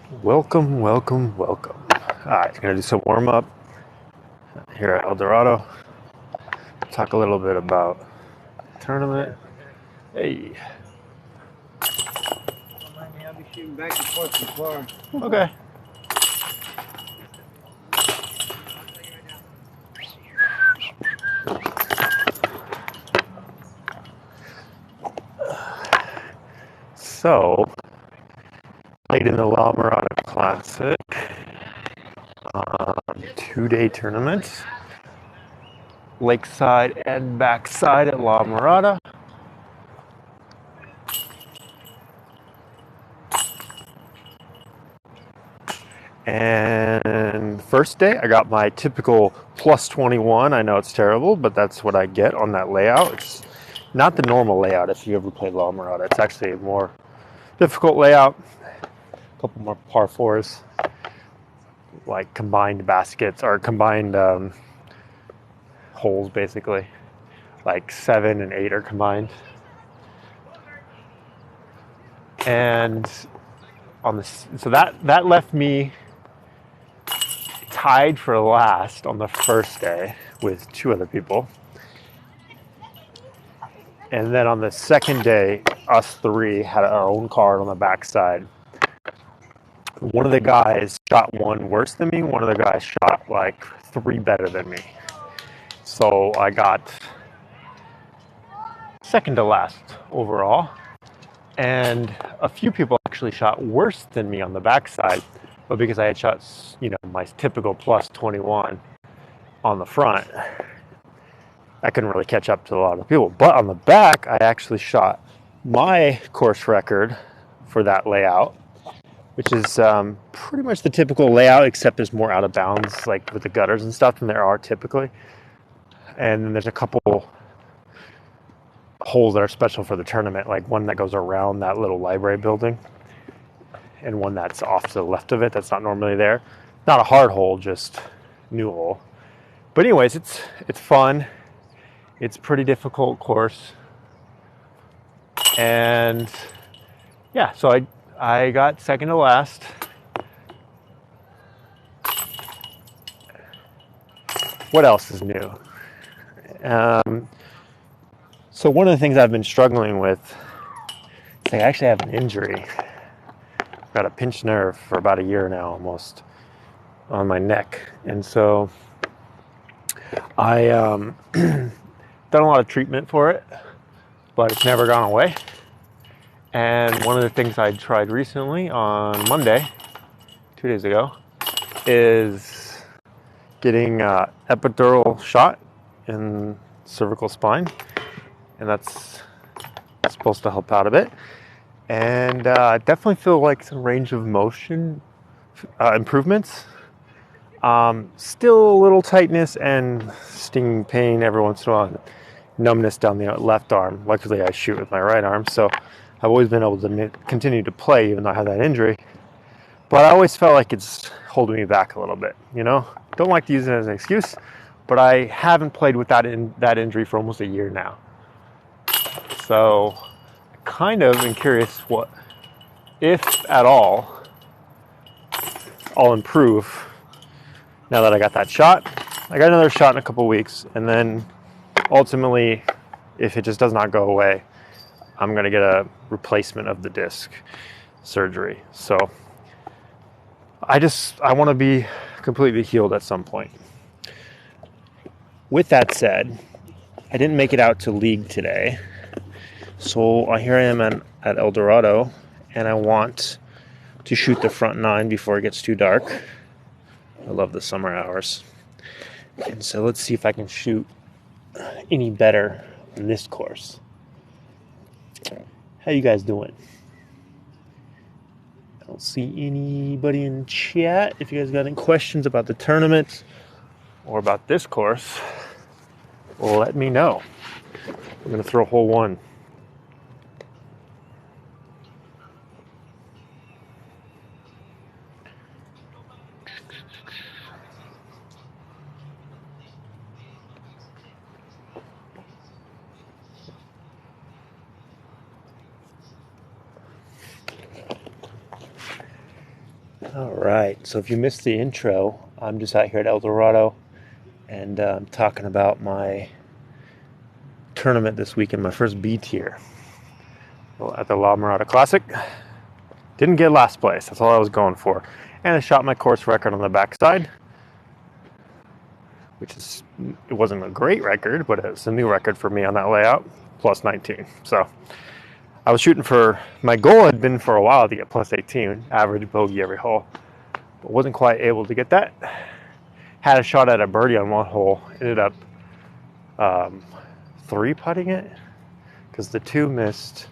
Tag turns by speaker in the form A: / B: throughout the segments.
A: Welcome, welcome, welcome. All right, gonna do some warm up here at El Dorado. Talk a little bit about tournament. Hey,
B: I'll be shooting back and forth from far.
A: okay. So, played in the La Mirada Classic, 2-day tournament, lakeside and backside at La Mirada. And first day, I got my typical plus 21. I know it's terrible, but that's what I get on that layout. It's not the normal layout if you ever played La Mirada. It's actually a more difficult layout. A couple more par fours, like combined baskets or combined holes, basically. Like 7 and 8 are combined. And on this, so that left me tied for last on the first day with 2 other people. And then on the second day, us 3 had our own card on the backside. One of the guys shot 1 worse than me. One of the guys shot like 3 better than me. So I got second to last overall. And a few people actually shot worse than me on the backside. But because I had shot, my typical plus 21 on the front, I couldn't really catch up to a lot of people. But on the back, I actually shot my course record for that layout, which is pretty much the typical layout, except there's more out of bounds, like with the gutters and stuff, than there are typically. And then there's a couple holes that are special for the tournament, like one that goes around that little library building, and one that's off to the left of it that's not normally there. Not a hard hole, just new hole. But anyways, it's fun. It's a pretty difficult course. And yeah, so I got second to last. What else is new? So one of the things I've been struggling with is I actually have an injury. I've got a pinched nerve for about a year now almost on my neck. And so I done a lot of treatment for it, but it's never gone away. And one of the things I tried recently on Monday, 2 days ago, is getting an epidural shot in cervical spine. And that's supposed to help out a bit. And I definitely feel like some range of motion improvements. Still a little tightness and stinging pain every once in a while. Numbness down the left arm. Luckily, I shoot with my right arm, so I've always been able to continue to play even though I have that injury. But I always felt like it's holding me back a little bit, Don't like to use it as an excuse, but I haven't played with that injury for almost a year now. So I kind of am curious what, if at all, I'll improve now that I got that shot. I got another shot in a couple weeks, and then ultimately, if it just does not go away, I'm going to get a replacement of the disc surgery. So I want to be completely healed at some point. With that said, I didn't make it out to league today. So here I am at El Dorado, and I want to shoot the front 9 before it gets too dark. I love the summer hours. And so let's see if I can shoot any better on this course. How you guys doing? I don't see anybody in chat. If you guys got any questions about the tournament or about this course, let me know. I'm going to throw hole 1. All right, so if you missed the intro, I'm just out here at El Dorado, and I'm talking about my tournament this weekend, my first B tier at the La Mirada Classic. Didn't get last place, that's all I was going for. And I shot my course record on the backside, it wasn't a great record, but it's a new record for me on that layout, plus 19. So I was shooting for, my goal had been for a while to get plus 18, average bogey every hole, but wasn't quite able to get that. Had a shot at a birdie on one hole, ended up three putting it because the two missed,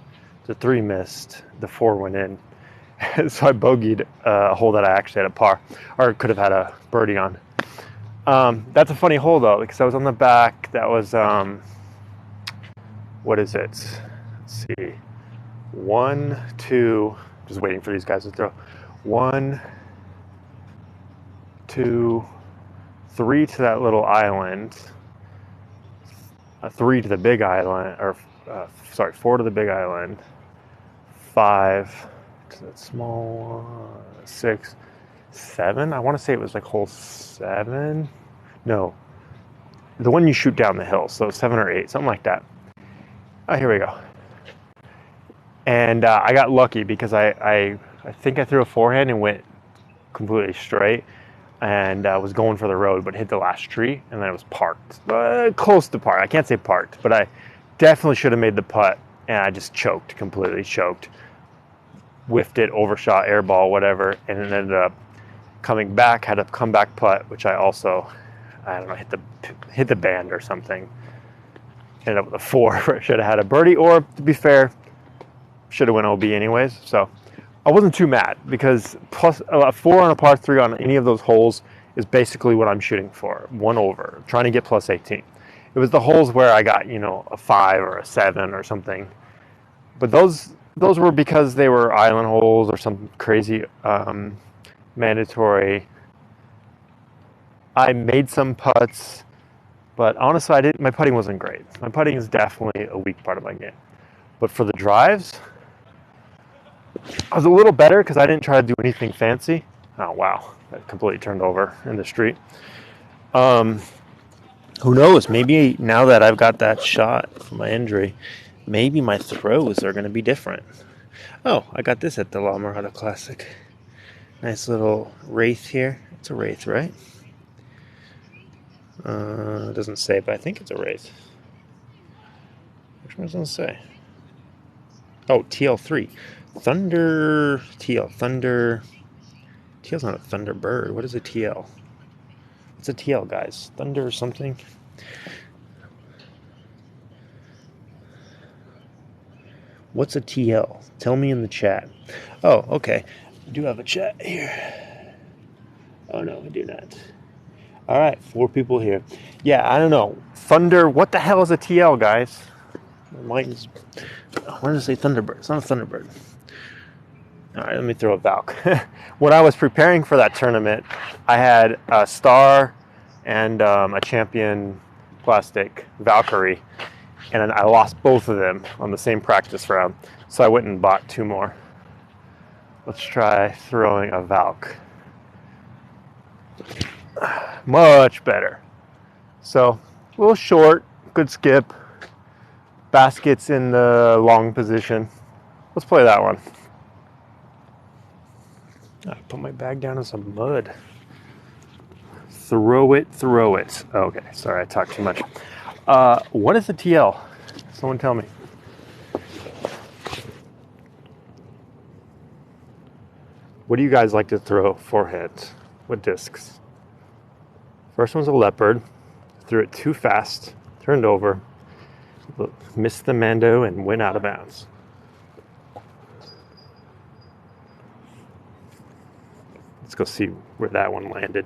A: the three missed, the four went in. So I bogeyed a hole that I actually had a par, or could have had a birdie on. That's a funny hole though, because I was on the back. That was what is it? Let's see, 1, 2. Just waiting for these guys to throw. 1, 2, 3 to that little island. 3 to the big island, or sorry, 4 to the big island. 5 to that small one. 6, 7. I want to say it was like hole 7. No, the one you shoot down the hill. So 7 or 8, something like that. Oh, here we go. And I got lucky because I think I threw a forehand and went completely straight, and was going for the road, but hit the last tree, and then it was parked. Close to park. I can't say parked, but I definitely should have made the putt, and I just choked, completely choked. Whiffed it, overshot, air ball, whatever, and it ended up coming back, had a comeback putt, which I also, I don't know, hit the band or something. Ended up with a 4 where I should have had a birdie, or to be fair, should have went OB anyways. So I wasn't too mad because plus a 4 on a par 3 on any of those holes is basically what I'm shooting for, 1 over, trying to get plus 18. It was the holes where I got, a 5 or a 7 or something, but those were because they were island holes or some crazy mandatory. I made some putts, but honestly, my putting wasn't great. My putting is definitely a weak part of my game. But for the drives, I was a little better because I didn't try to do anything fancy. Oh, wow. That completely turned over in the street. Who knows? Maybe now that I've got that shot from my injury, maybe my throws are going to be different. Oh, I got this at the La Mirada Classic. Nice little wraith here. It's a wraith, right? It doesn't say, but I think it's a wraith. Which one does it say? Oh, TL3. Thunder TL. Thunder. TL's not a Thunderbird. What is a TL? It's a TL, guys. Thunder something. What's a TL? Tell me in the chat. Oh, okay. I do have a chat here. Oh, no, I do not. All right, 4 people here. Yeah, I don't know. Thunder. What the hell is a TL, guys? Mine's. Where does it say Thunderbird? It's not a Thunderbird. All right, let me throw a Valk. When I was preparing for that tournament, I had a Star and a Champion Plastic Valkyrie, and I lost both of them on the same practice round. So I went and bought 2 more. Let's try throwing a Valk. Much better. So a little short, good skip. Baskets in the long position. Let's play that one. I put my bag down in some mud. Throw it. Okay, sorry, I talked too much. What is a TL? Someone tell me. What do you guys like to throw forehands? What discs? First one's a leopard. Threw it too fast, turned over, missed the Mando, and went out of bounds. Let's go see where that one landed.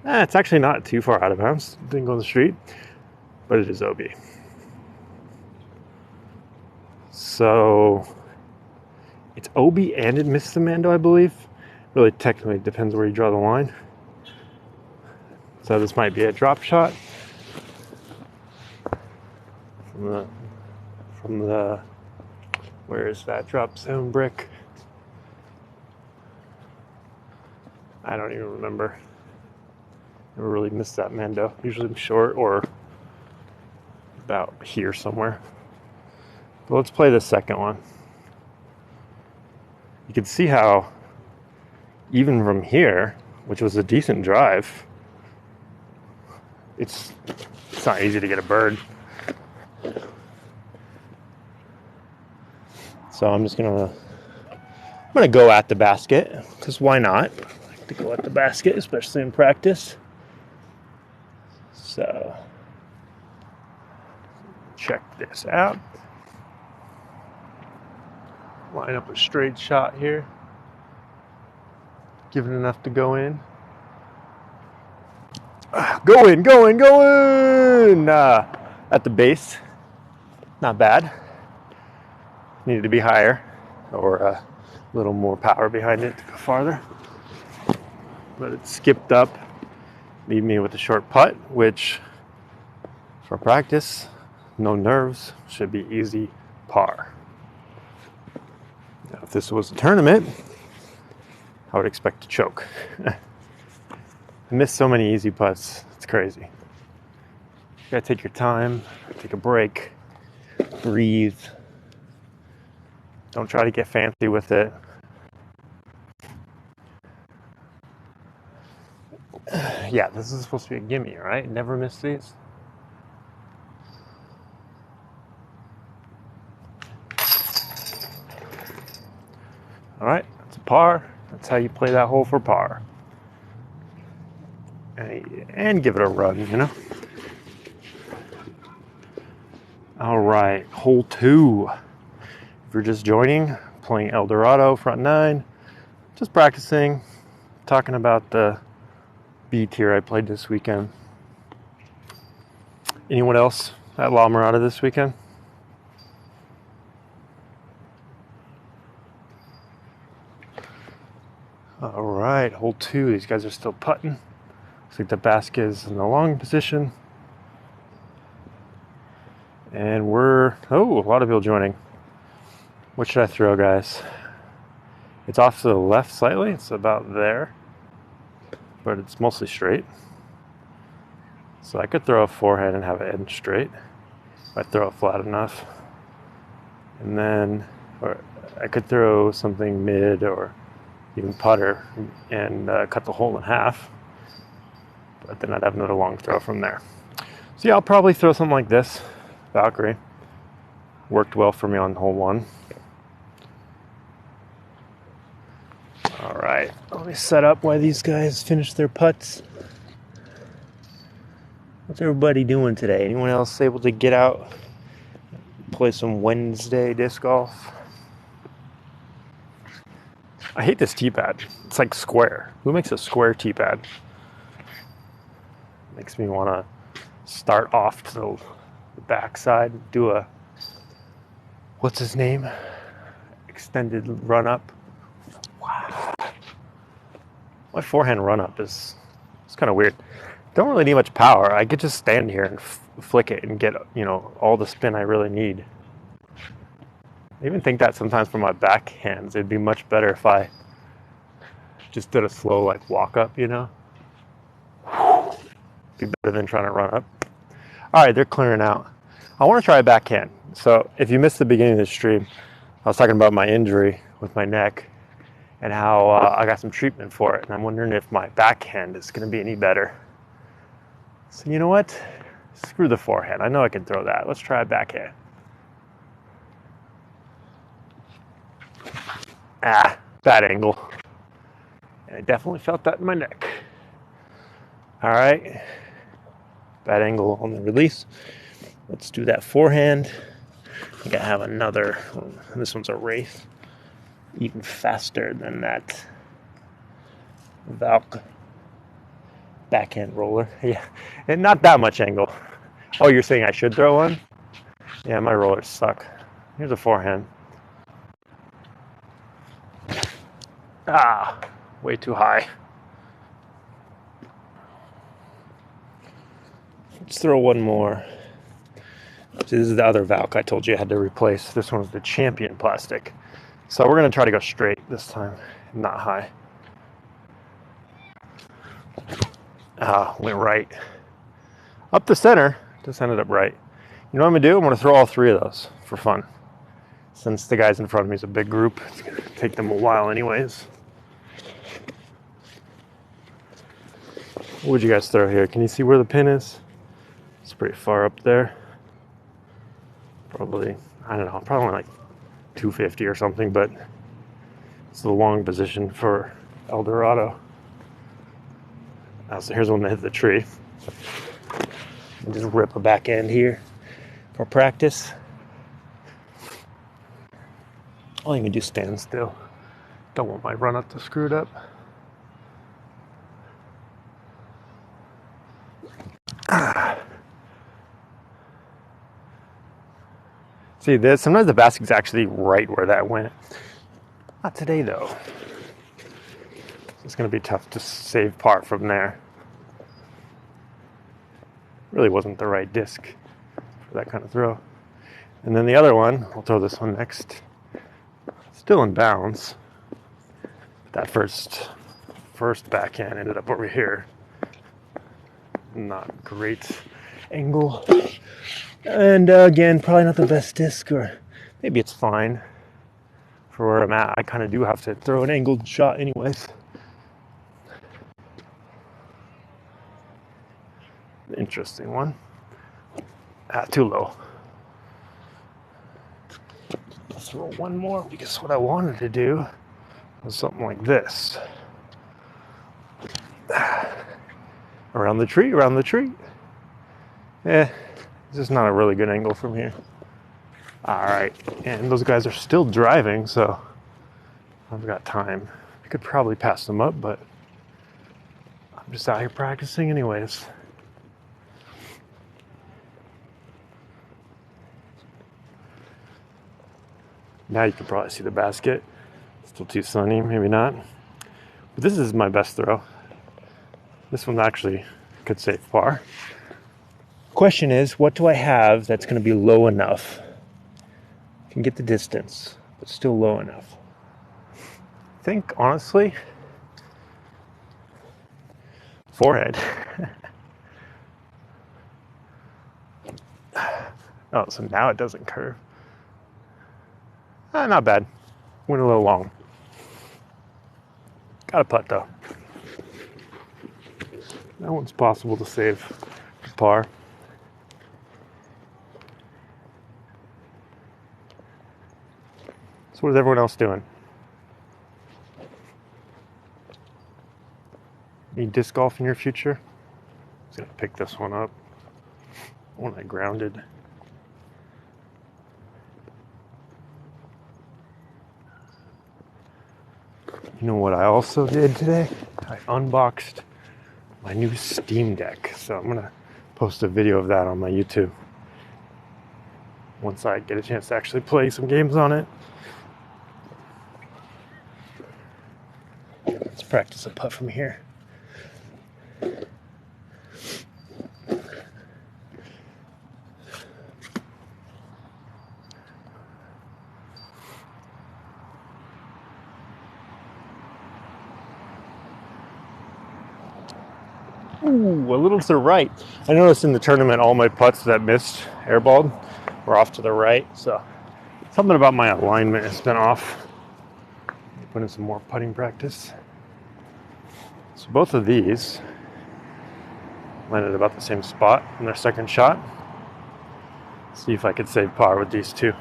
A: It's actually not too far out of bounds. Didn't go on the street, but it is OB. So it's OB and it missed the Mando, I believe. Really, technically, it depends where you draw the line. So this might be a drop shot from the where is that drop zone brick? I don't even remember. Never really missed that Mando. Usually I'm short or about here somewhere. But let's play the second one. You can see how even from here, which was a decent drive, it's not easy to get a bird. So I'm gonna go at the basket, because why not? I like to go at the basket, especially in practice. So check this out. Line up a straight shot here. Give it enough to go in. Go in, go in, go in! At the base, not bad. Needed to be higher, or a little more power behind it to go farther. But it skipped up, leave me with a short putt, which for practice, no nerves, should be easy par. Now, if this was a tournament, I would expect to choke. I missed so many easy putts, it's crazy. You gotta take your time, take a break, breathe. Don't try to get fancy with it. Yeah, this is supposed to be a gimme, right? Never miss these. All right, that's a par. That's how you play that hole for par. And give it a run, you know? All right, hole 2. If you're just joining, playing El Dorado, front 9. Just practicing, talking about the B tier I played this weekend. Anyone else at La Mirada this weekend? All right, hole 2. These guys are still putting. Looks like the basket is in the long position. And a lot of people joining. What should I throw, guys? It's off to the left slightly. It's about there. But it's mostly straight. So I could throw a forehand and have it end straight. If I throw it flat enough. And then, or I could throw something mid or even putter and cut the hole in half. But then I'd have another long throw from there. So yeah, I'll probably throw something like this. Valkyrie. Worked well for me on hole 1. All right, let me set up while these guys finish their putts. What's everybody doing today? Anyone else able to get out, play some Wednesday disc golf? I hate this tee pad. It's like square. Who makes a square tee pad? Makes me want to start off to the backside, do a, what's his name? Extended run up. Wow. My forehand run up it's kind of weird. Don't really need much power. I could just stand here and flick it and get, all the spin I really need. I even think that sometimes for my backhands, it'd be much better if I just did a slow walk up, Be better than trying to run up. All right, they're clearing out. I want to try a backhand. So if you missed the beginning of the stream, I was talking about my injury with my neck and how I got some treatment for it. And I'm wondering if my backhand is going to be any better. So you know what? Screw the forehand. I know I can throw that. Let's try a backhand. Bad angle. And I definitely felt that in my neck. All right. Bad angle on the release. Let's do that forehand. I think I have another. This one's a Wraith. Even faster than that Valk backhand roller. Yeah, and not that much angle. Oh, you're saying I should throw one? Yeah, my rollers suck. Here's a forehand. Way too high. Let's throw one more. See, this is the other Valk I told you I had to replace. This one's the Champion plastic. So we're going to try to go straight this time, not high. Went right. Up the center, just ended up right. You know what I'm gonna do? I'm gonna throw all three of those for fun. Since the guys in front of me is a big group, it's gonna take them a while anyways. What would you guys throw here? Can you see where the pin is? It's pretty far up there. Probably, I don't know, probably like 250 or something, but it's the long position for El Dorado. So here's one that hit the tree. And just rip a back end here for practice. I'll even do standstill. Don't want my run up to screwed up. See this? Sometimes the basket's actually right where that went. Not today though. It's going to be tough to save par from there. Really wasn't the right disc for that kind of throw. And then the other one, I'll throw this one next. Still in bounds. That first backhand ended up over here. Not great angle. And again, probably not the best disc, or maybe it's fine for where I'm at. I kind of do have to throw an angled shot anyways. Interesting one. Too low. I'll throw one more because what I wanted to do was something like this. Around the tree, around the tree. This is not a really good angle from here. All right, and those guys are still driving, so I've got time. I could probably pass them up, but I'm just out here practicing anyways. Now you can probably see the basket. Still too sunny, maybe not. But this is my best throw. This one actually could save par. Question is, what do I have that's going to be low enough? I can get the distance, but still low enough. I think, honestly, forehead. Oh, so now it doesn't curve. Not bad. Went a little long. Got a putt though. That one's possible to save par. So what is everyone else doing? Need disc golf in your future? I'm just gonna pick this one up. One I grounded. You know what I also did today? I unboxed my new Steam Deck. So I'm gonna post a video of that on my YouTube once I get a chance to actually play some games on it. Let's practice a putt from here. Ooh, a little to the right. I noticed in the tournament all my putts that missed airballed were off to the right, so something about my alignment has been off. Put in some more putting practice. So both of these landed about the same spot in their second shot. See if I could save par with these two.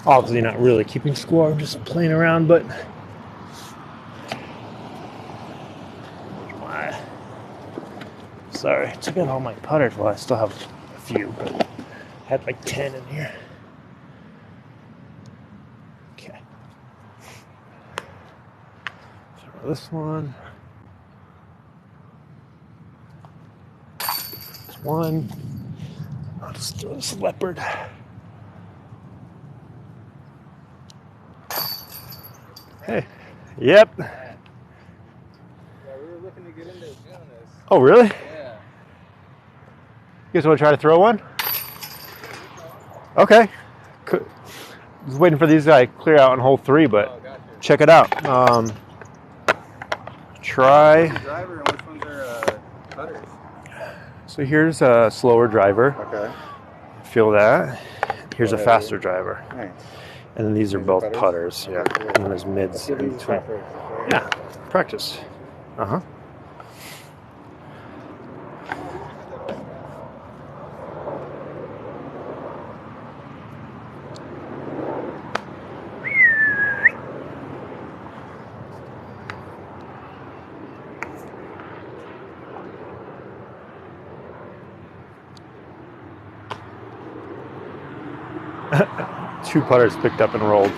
A: Obviously not really keeping score, I'm just playing around, but sorry, I took out all my putters. Well, I still have a few, but I had like 10 in here. Okay. Throw this one. This one. I'll just throw this leopard. Hey. Yep.
B: Yeah, we were looking to get into doing this.
A: Oh, really?
B: Yeah.
A: You guys want to try to throw one? Okay. Just waiting for these guys to clear out on hole 3, but check it out. Try.
B: Which one's a driver and which ones are putters?
A: So here's a slower driver.
B: Okay.
A: Feel that? Here's a
B: Okay.
A: faster driver.
B: Nice.
A: And then these are
B: These are
A: both
B: putters?
A: putters. Yeah.
B: Okay, cool.
A: And then there's mids
B: Let's give
A: in
B: these a
A: between.
B: shot first, okay?
A: Yeah. Practice. Uh-huh. Two putters picked up and rolled.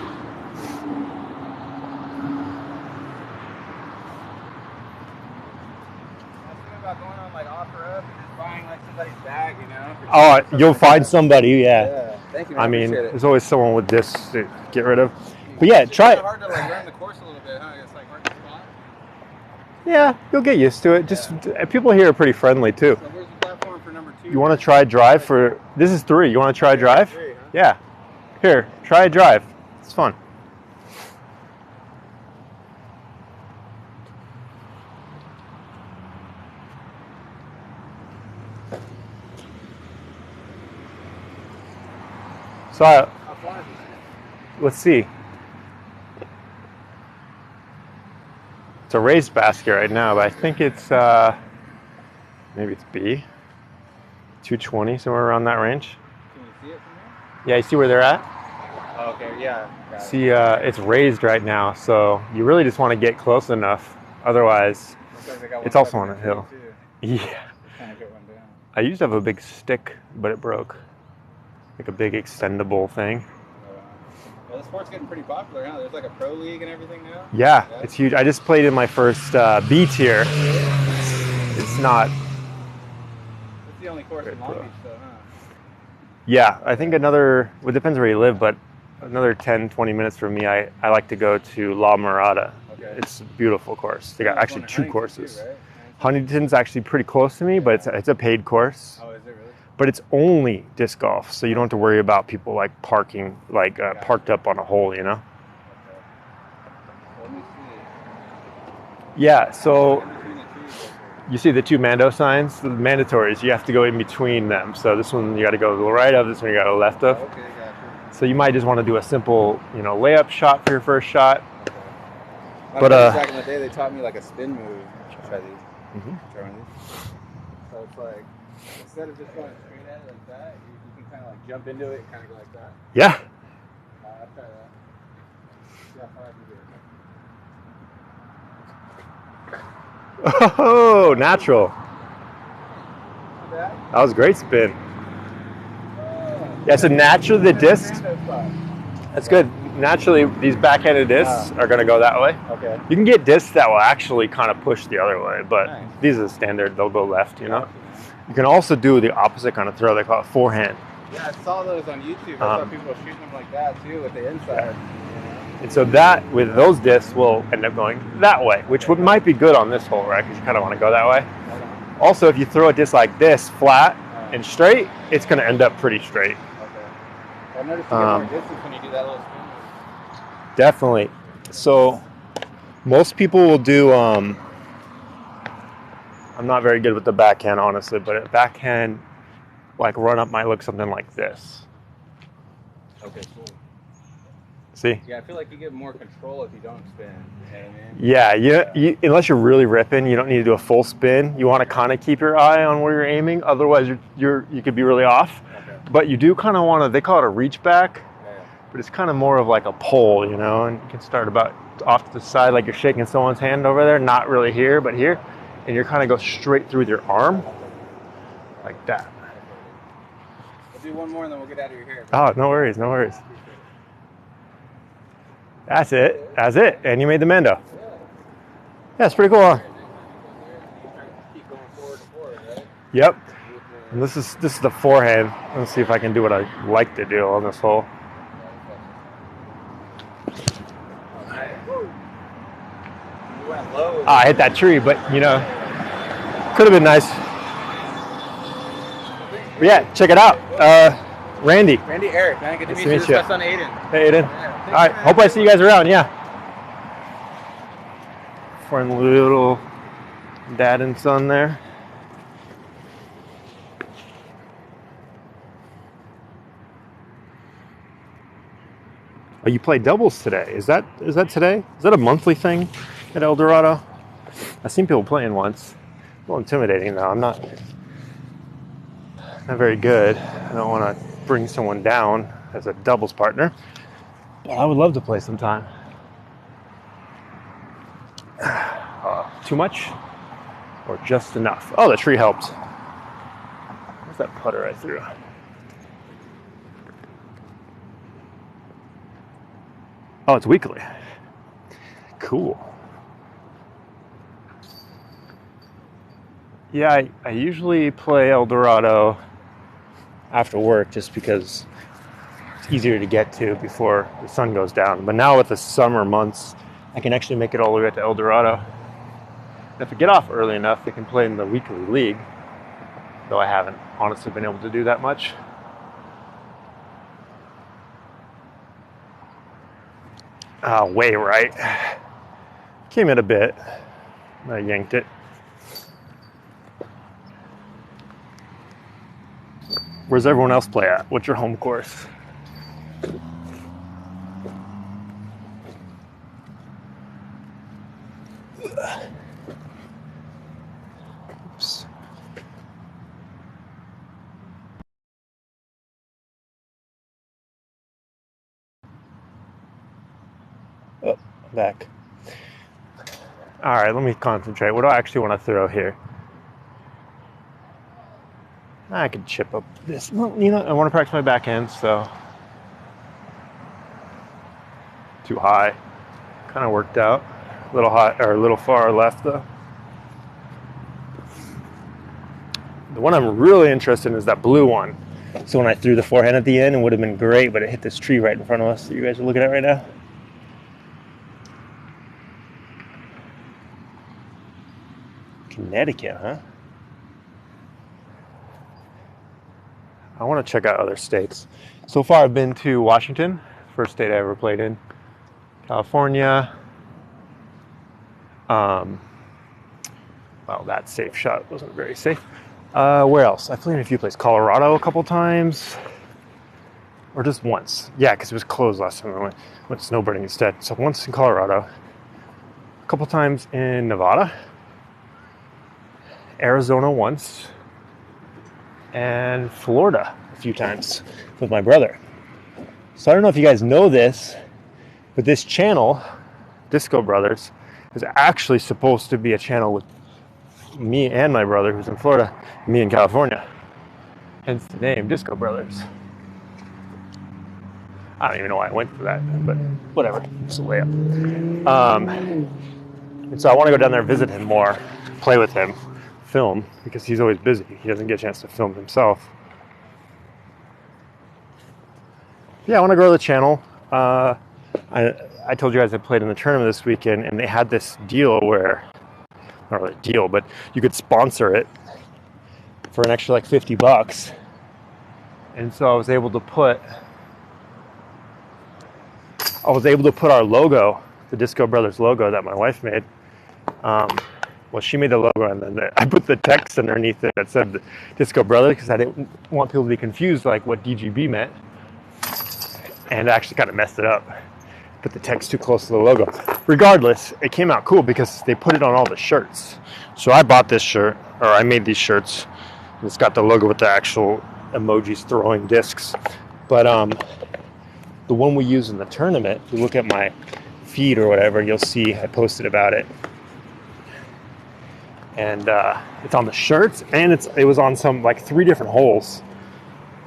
B: Thinking about going on like OfferUp and just buying like somebody's bag, you know?
A: Oh, you'll find somebody, yeah.
B: Yeah. Thank you,
A: I
B: man.
A: mean,
B: Appreciate it.
A: there's always someone with this to get rid of. But yeah,
B: It's
A: try
B: kinda
A: it.
B: hard to like learn the course a little bit, huh? It's like hard to spot.
A: Yeah, you'll get used to it. Just people here are pretty friendly too.
B: So where's the platform for number 2?
A: You want to try drive for? This is 3. You want to try drive?
B: 3, huh?
A: Yeah. Here, try drive. It's fun. So
B: How far is it?
A: let's see. It's a raised basket right now, but I think it's maybe it's B. 220, somewhere around that range.
B: Can you see it from here?
A: Yeah, you see where they're at?
B: Oh, okay, yeah. Got it.
A: See, it's raised right now, so you really just want to get close enough. Otherwise,
B: Looks like they got
A: it's
B: one
A: also on a
B: stuck in
A: hill.
B: tree, too.
A: yeah.
B: Just kind of get one down.
A: I used to have a big stick, but it broke. Like a big extendable thing.
B: Yeah, the sport's getting pretty popular, huh? There's like a pro league and everything now.
A: Yeah, it's huge. I just played in my first B tier. It's not.
B: It's the only course in Long Beach, though, huh?
A: Yeah, I think another. Well, it depends where you live, but another 10, 20 minutes from me, I like to go to La Mirada.
B: Okay.
A: It's a beautiful course. They got
B: There's
A: actually
B: one in
A: 2
B: Huntington,
A: courses.
B: too, right?
A: Huntington's actually pretty close to me, but it's a paid course.
B: Oh, is it really?
A: But it's only disc golf, so you don't have to worry about people like parking, like parked up on a hole, you know?
B: Okay. Let me see.
A: Yeah, so
B: In between the trees,
A: you see the 2 Mando signs, the mandatories, you have to go in between them. So this one you got to go to the right of, this one you got to left of.
B: okay, gotcha.
A: So you might just want to do a simple, layup shot for your first shot.
B: Okay. My
A: But,
B: buddies back in the day, they taught me like a spin move. Try these.
A: Mhm.
B: Try one of these. So it's like, instead of just going straight at it like that, you can kind of like jump into it and kind of go like that.
A: Yeah.
B: I'll try that. See how far I can do it.
A: Oh, natural.
B: Not bad.
A: That was a great spin. Yeah, so naturally the discs, that's good. Naturally, these backhanded discs are going to go that way.
B: Okay.
A: You can get discs that will actually kind of push the other way, but
B: Nice.
A: these are standard. They'll go left, you know? You can also do the opposite kind of throw. They call it forehand.
B: Yeah, I saw those on YouTube. I saw people shooting them like that too with the inside.
A: And so that, with those discs, will end up going that way, which might be good on this hole, right? Because you kind of want to go that way. Also, if you throw a disc like this, flat and straight, it's going to end up pretty straight.
B: Okay. I noticed you get more distance when you do that little spin move.
A: Definitely. So most people will do, I'm not very good with the backhand, honestly, but a backhand, like run up might look something like this.
B: Okay, cool.
A: See?
B: Yeah, I feel like you get more control if you don't spin. You know what I mean?
A: Yeah, you unless you're really ripping, you don't need to do a full spin. You want to kind of keep your eye on where you're aiming. Otherwise, you could be really off.
B: Okay.
A: But you do kind of want to, they call it a reach back,
B: Yeah.
A: but it's kind of more of like a pull, and you can start about off to the side like you're shaking someone's hand over there, not really here, but here. And you're kind of go straight through with your arm, like that.
B: We'll do one more and then we'll get out of your hair.
A: Oh, no worries, no worries. That's it. That's it. And you made the Mando. Yeah, it's pretty cool, huh?
B: Keep going forward and forward, right?
A: Yep. And this is the forehand. Let's see if I can do what I like to do on this hole.
B: You went low.
A: I hit that tree, but could have been nice. But yeah, check it out. Randy.
B: Randy, Eric, man, good to
A: Nice
B: meet
A: to
B: you.
A: meet
B: This is
A: you.
B: my son Aiden.
A: Hey, Aiden.
B: Yeah,
A: All right. Hope I see you guys around. Yeah. Friendly little dad and son there. Oh, you play doubles today. Is that today? Is that a monthly thing at El Dorado? I've seen people playing once. A little intimidating though. I'm not very good. I don't want to bring someone down as a doubles partner. But I would love to play sometime. Too much? Or just enough? Oh, the tree helped. Where's that putter I threw? Oh, it's weekly. Cool. Yeah, I usually play El Dorado after work just because it's easier to get to before the sun goes down. But now with the summer months, I can actually make it all the way to El Dorado. And if I get off early enough, I can play in the weekly league, though I haven't honestly been able to do that much. Way right. Came in a bit. I yanked it. Where's everyone else play at? What's your home course? Oops. Oh, back. All right, let me concentrate. What do I actually want to throw here? I could chip up this. Well, you know, I want to practice my backhand, so too high. Kind of worked out. A little high or a little far left though. The one I'm really interested in is that blue one. So when I threw the forehand at the end, it would have been great, but it hit this tree right in front of us that you guys are looking at right now. Connecticut, huh? I want to check out other states. So far, I've been to Washington, first state I ever played in. California. Well, that safe shot wasn't very safe. Where else? I played in a few places. Colorado a couple times. Or just once. Yeah, because it was closed last time I went snowboarding instead. So once in Colorado. A couple times in Nevada. Arizona once. And Florida a few times with my brother. So I don't know if you guys know this, but this channel, Disco Brothers, is actually supposed to be a channel with me and my brother who's in Florida, me in California. Hence the name, Disco Brothers. I don't even know why I went for that, but whatever, it's a layup. And so I want to go down there and visit him more, play with him, film, because he's always busy. He doesn't get a chance to film himself. Yeah, I want to grow the channel. I told you guys I played in the tournament this weekend, and they had this deal where, not really a deal, but you could sponsor it for an extra like $50. And so I was able to put our logo, the Disco Brothers logo that my wife made. Well, she made the logo, and then I put the text underneath it that said Disco Brothers because I didn't want people to be confused like what DGB meant. And I actually kind of messed it up. Put the text too close to the logo. Regardless, it came out cool because they put it on all the shirts. So I bought this shirt, or I made these shirts. And it's got the logo with the actual emojis throwing discs. But the one we use in the tournament, if you look at my feed or whatever, you'll see I posted about it. And it's on the shirts, and it was on some like 3 different holes.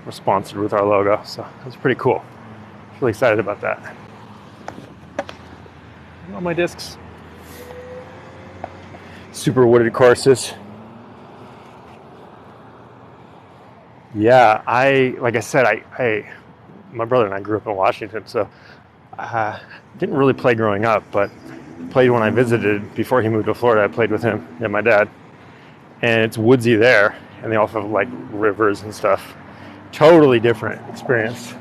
A: We're sponsored with our logo, so it was pretty cool. Really excited about that. All my discs. Super wooded courses. Yeah, like I said, my brother and I grew up in Washington, so didn't really play growing up, but played when I visited before he moved to Florida. I played with him and my dad, and it's woodsy there, and they also have like rivers and stuff. Totally different experience.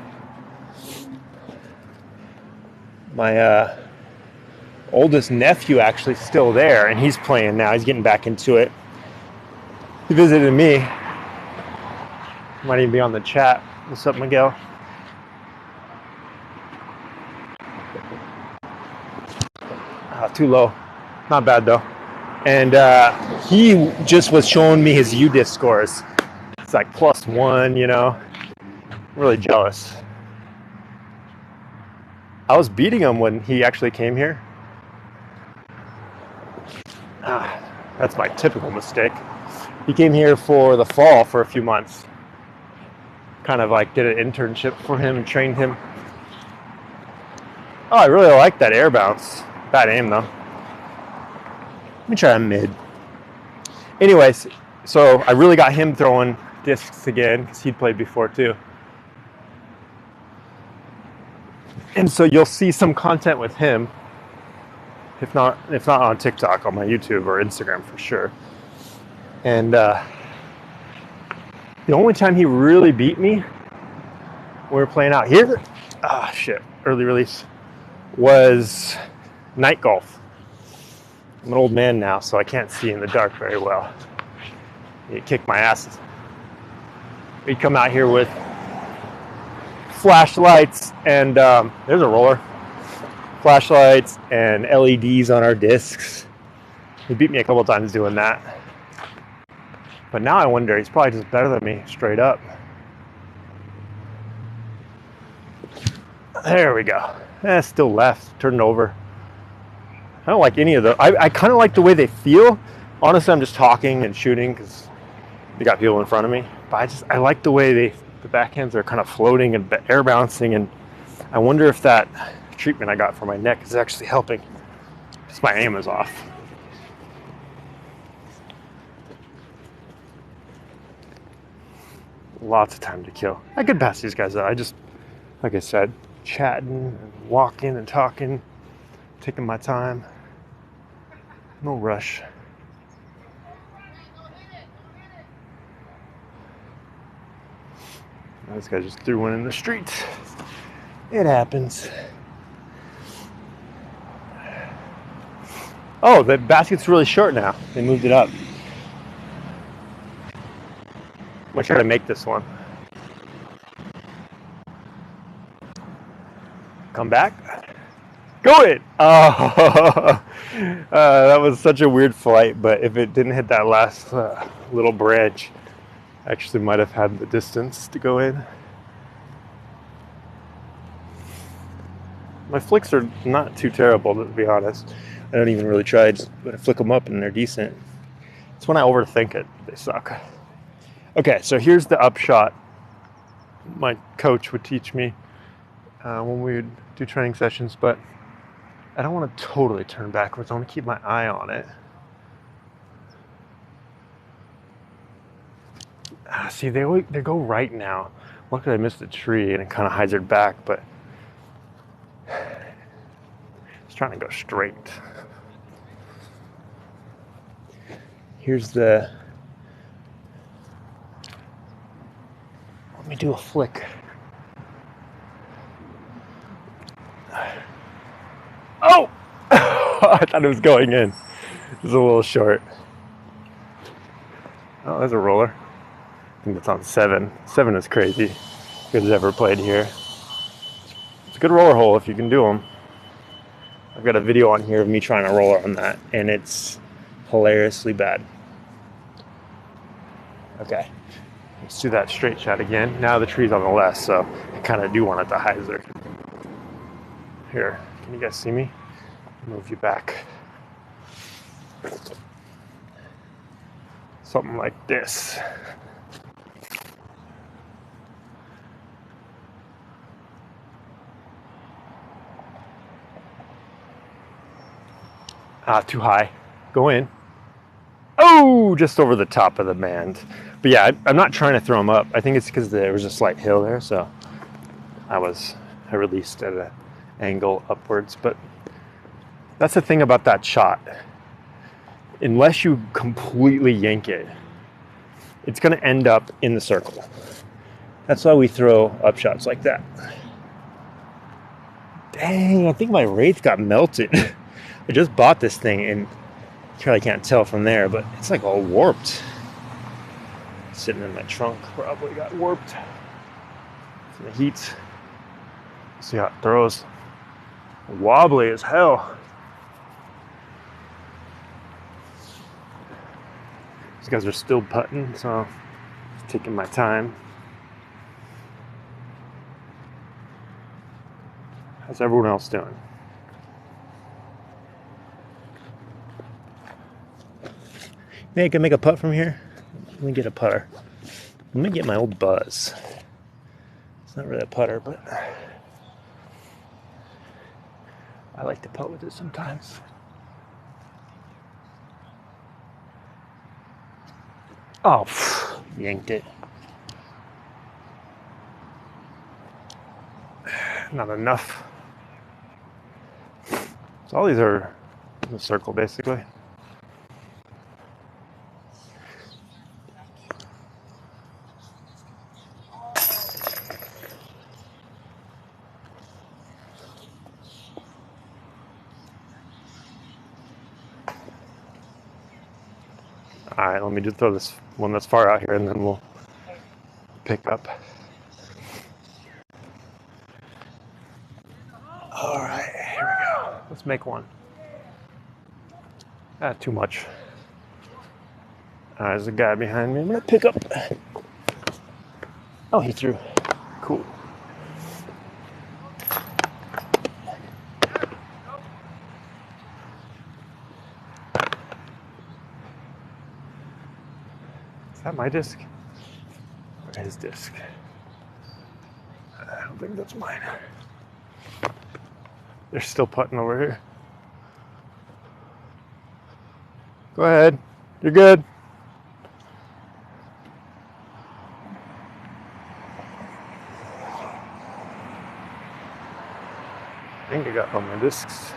A: My oldest nephew actually still there, and he's playing now. He's getting back into it. He visited me. Might even be on the chat. What's up, Miguel? Too low. Not bad though. And he just was showing me his UDisc scores. It's like +1, you know. I'm really jealous. I was beating him when he actually came here. That's my typical mistake. He came here for the fall for a few months. Kind of like did an internship for him and trained him. Oh, I really like that air bounce. Bad aim though. Let me try a mid. Anyways, so I really got him throwing discs again because he'd played before too. And so you'll see some content with him, if not on TikTok, on my YouTube or Instagram for sure. And the only time he really beat me when we were playing out here, early release, was night golf. I'm an old man now, so I can't see in the dark very well. He kicked my asses. We'd come out here with flashlights and there's a roller. Flashlights and LEDs on our discs. He beat me a couple times doing that. But now I wonder, he's probably just better than me, straight up. There we go. Still left, turned over. I don't like any of those. I kind of like the way they feel. Honestly, I'm just talking and shooting because they got people in front of me. But I like the way the backhands are kind of floating and air bouncing. And I wonder if that treatment I got for my neck is actually helping. Because my aim is off. Lots of time to kill. I could pass these guys out. I just, like I said, chatting and walking and talking, taking my time. No rush. This guy just threw one in the street. It happens. Oh, the basket's really short now. They moved it up. I'm gonna try to make this one. Come back. Go it! Oh, that was such a weird flight, but if it didn't hit that last little branch, I actually might have had the distance to go in. My flicks are not too terrible, to be honest. I don't even really try, just flick them up and they're decent. It's when I overthink it, they suck. Okay, so here's the upshot my coach would teach me when we would do training sessions, but I don't want to totally turn backwards. I want to keep my eye on it. See, they go right now. Luckily I missed the tree and it kind of hides it back, but it's trying to go straight. Here's the... Let me do a flick. Oh! I thought it was going in. It was a little short. Oh, there's a roller. I think that's on 7. 7 is crazy. Good as ever played here. It's a good roller hole if you can do them. I've got a video on here of me trying to roller on that, and it's hilariously bad. Okay, let's do that straight shot again. Now the tree's on the left, so I kind of do want it to hyzer. Here, can you guys see me? Move you back. Something like this. Too high. Go in. Oh, just over the top of the band. But yeah, I'm not trying to throw them up. I think it's because there was a slight hill there, so I released at an angle upwards. But that's the thing about that shot. Unless you completely yank it, it's going to end up in the circle. That's why we throw up shots like that. Dang, I think my Wraith got melted. I just bought this thing, and you probably can't tell from there, but it's like all warped. Sitting in my trunk, probably got warped. From the heat. See how it throws. Wobbly as hell. These guys are still putting, so I'm taking my time. How's everyone else doing? Maybe I can make a putt from here. Let me get a putter. Let me get my old Buzz. It's not really a putter, but I like to putt with it sometimes. Oh, yanked it. Not enough. So all these are in a circle, basically. All right, let me just throw this one that's far out here, and then we'll pick up. All right, here we go. Let's make one. Too much. There's a guy behind me. I'm gonna pick up. Oh, he threw. Cool. Is that my disc? Or his disc? I don't think that's mine. They're still putting over here. Go ahead. You're good. I think I got all my discs.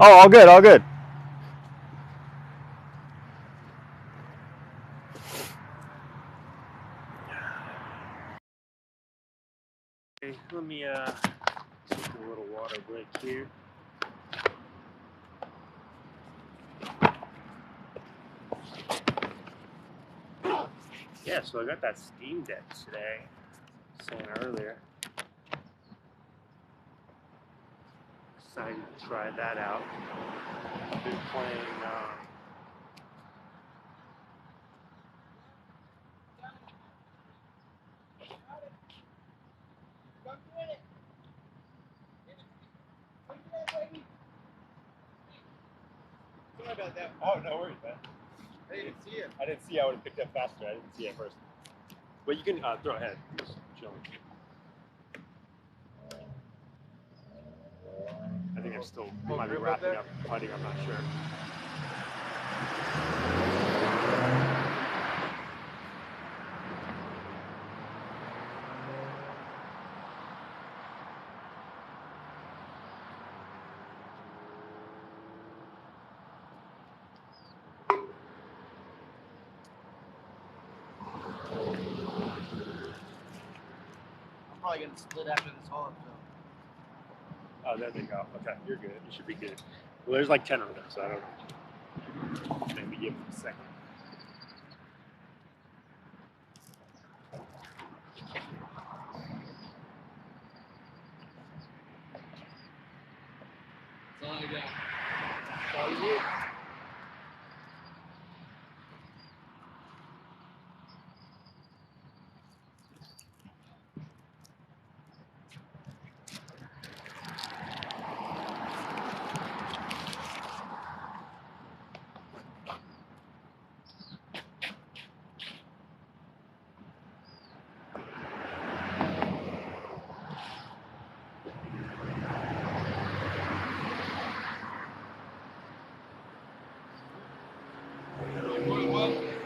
A: Oh, all good, all good. Okay, let me take a little water break here. Yeah, so I got that Steam Deck today. Saying earlier. Excited to try that out. I've been playing.
B: Sorry about that.
C: Oh, no worries, man.
B: I didn't see it.
C: I didn't see. I would have picked up faster. I didn't see it first. But you can throw ahead. Just chilling. I think I'm still might be wrapping up putting. I'm not sure.
B: I'm probably gonna split after this hole.
C: Oh, there they go. Okay, you're good. You should be good. Well, there's like 10 of them, so I don't know. Maybe give them a second.
B: That's all I got.
C: That's all you need.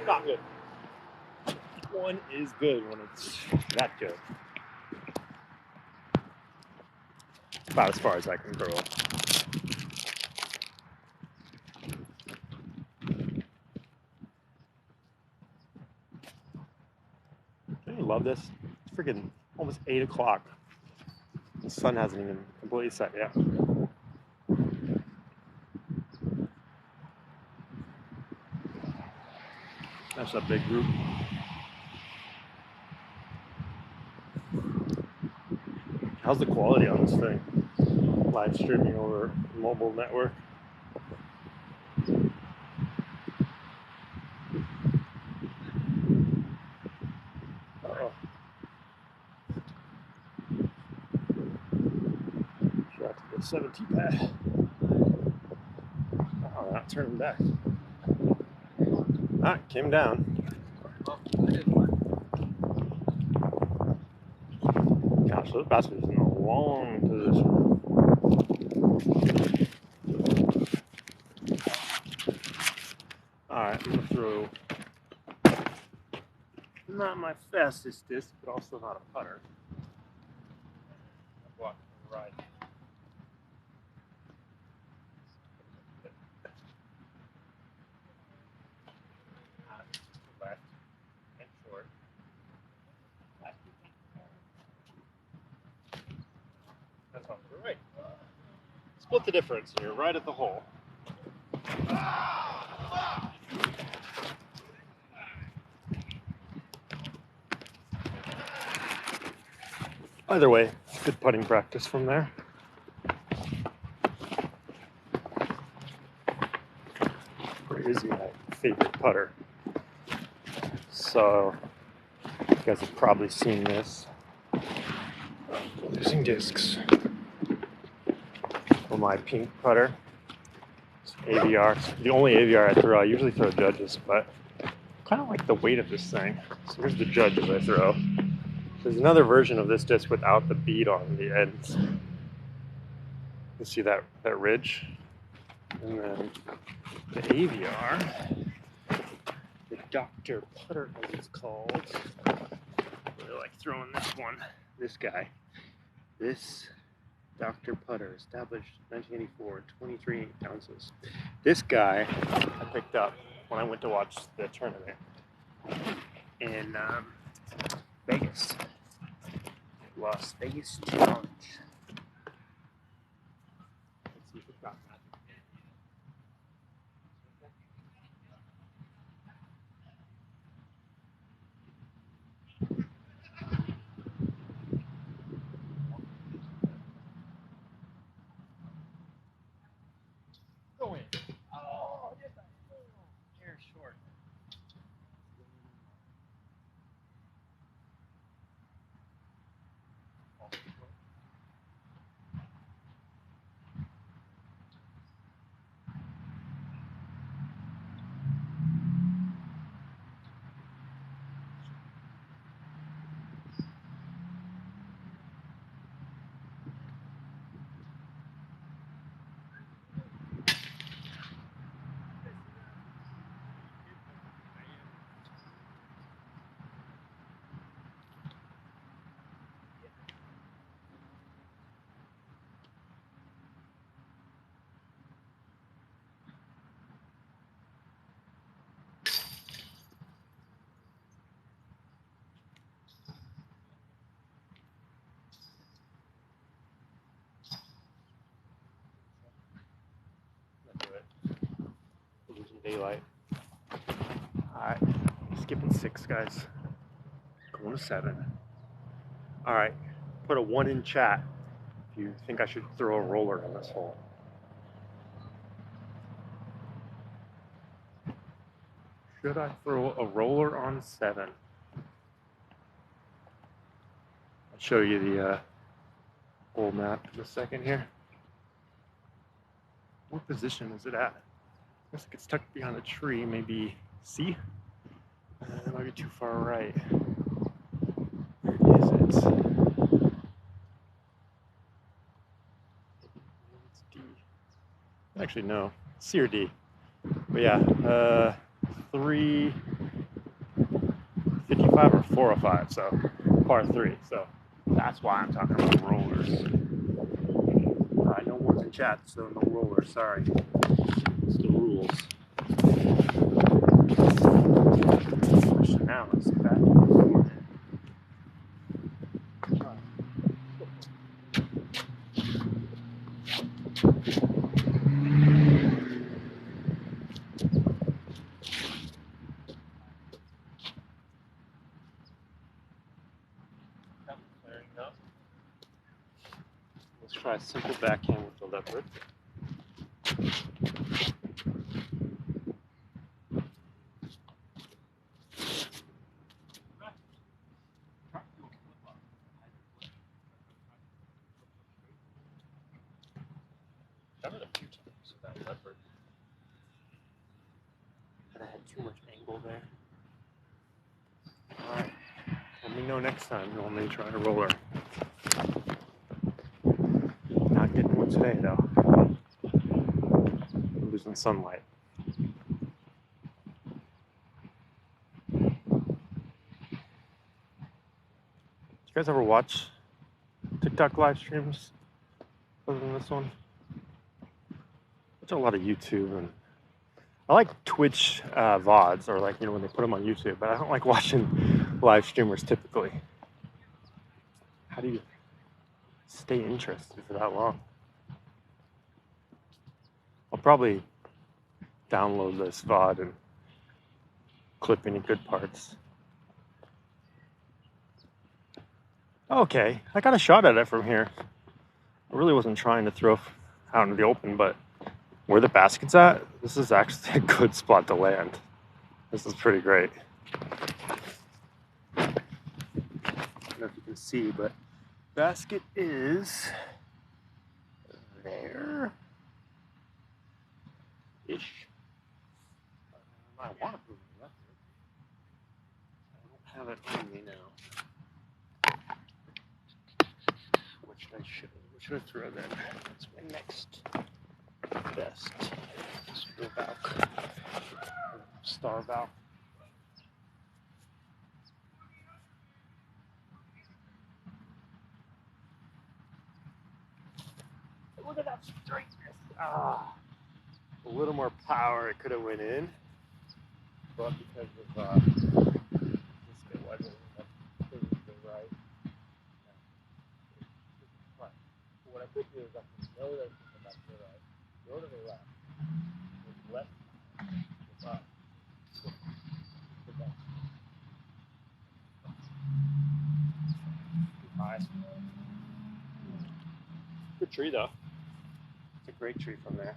C: Not good. One is good when it's that good. About as far as I can throw it. Don't you love this? It's freaking almost 8 o'clock.
A: The sun hasn't even completely set yet. That's a big group. How's the quality on this thing? Live streaming over mobile network. Uh-oh. Sure, I have to go 70 pad. Oh, not turning back. Alright, came down. Gosh, those bastards in a long position. Alright, I'm gonna throw not my fastest disc, but also not a putter. Walk right. Left and short. That's on the right. Split the difference here, right at the hole. Either way, good putting practice from there. Crazy, my favorite putter. So, you guys have probably seen this. Using discs. For my pink putter. It's AVR. It's the only AVR I throw. I usually throw judges, but I kind of like the weight of this thing. So here's the judges I throw. There's another version of this disc without the bead on the ends. You see that ridge? And then the AVR, the Dr. Putter as it's called. I really like throwing this one, this guy. This Dr. Putter, established 1984, 23 ounces. This guy I picked up when I went to watch the tournament in Vegas. Las Vegas Challenge. Let's see if we've got that. Go in. Oh, just a hair short. Losing daylight. Alright, skipping 6, guys. Going to 7. Alright, put a 1 in chat if you think I should throw a roller on this hole. Should I throw a roller on 7? I'll show you the hole map in a second here. What position is it at? Looks like it's tucked behind a tree, maybe C? That might be too far right. Where is it? It's D. Actually, no. C or D. But yeah, 355 or 405, so par 3. So that's why I'm talking about rollers. No one's in chat, so no rollers, sorry. It's the rules. Question now is that try a simple backhand with the leopard. Done it a few times with that leopard. But I had too much angle there. Alright, let me know next time. You want me to try a roller. Not getting one today though. I'm losing sunlight. You guys ever watch TikTok live streams other than this one? I watch a lot of YouTube, and I like Twitch VODs, or like, you know, when they put them on YouTube, but I don't like watching live streamers typically. How do you stay interested for that long? I'll probably download this VOD and clip any good parts. Okay, I got a shot at it from here. I really wasn't trying to throw out into the open, but where the basket's at, this is actually a good spot to land. This is pretty great. I don't know if you can see, but basket is there-ish. I want to move it left. I don't have it on me now. What should I throw then? That's my next best. Screw valve. Star valve. Look at that straightness. Ah, a little more power. It could have went in, but because of this guy wasn't to the right. What I could do is I can know that it's back to the right, go to the left, with left, with up, with that. High. Good tree though. It's a great tree from there.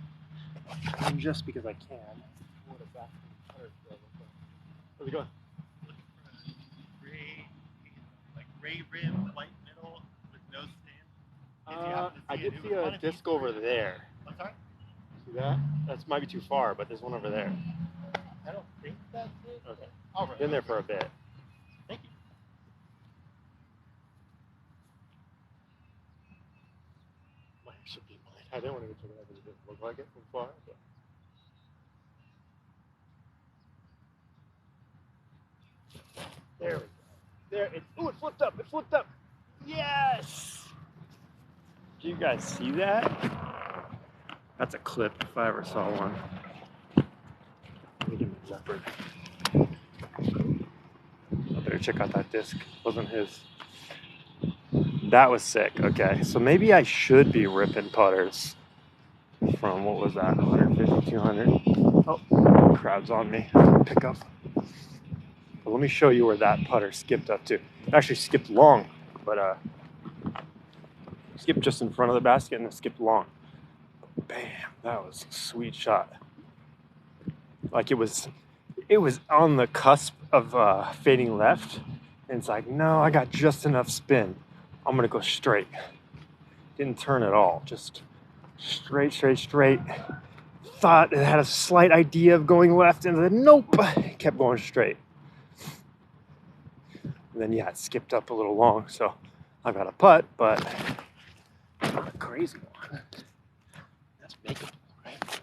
A: And just because I can. How's it going?
C: Gray rim, white middle, with no stand.
A: I did see a disc over there.
C: I'm sorry?
A: See that? That might be too far, but there's one over there.
C: I don't think that's it.
A: Okay.
C: All right.
A: Been there for a bit.
C: Thank you.
A: Might actually be mine. I didn't want to go check it out because it didn't look like it from far. But... There we go. There. It flipped up. It flipped up. Yes! Do you guys see that? That's a clip if I ever saw one. Let me get my leopard. I better check out that disc. Wasn't his. That was sick. Okay, so maybe I should be ripping putters from, what was that, 150, 200? Oh, crowd's on me. Pick up. But let me show you where that putter skipped up to. It actually skipped long, but skipped just in front of the basket and then skipped long. Bam, that was a sweet shot. Like it was on the cusp of fading left, and it's like, no, I got just enough spin. I'm gonna go straight. Didn't turn at all, just straight. Thought it had a slight idea of going left, and then nope, kept going straight. And then yeah, it skipped up a little long, so I got a putt, but not a crazy one. That's makeable, right?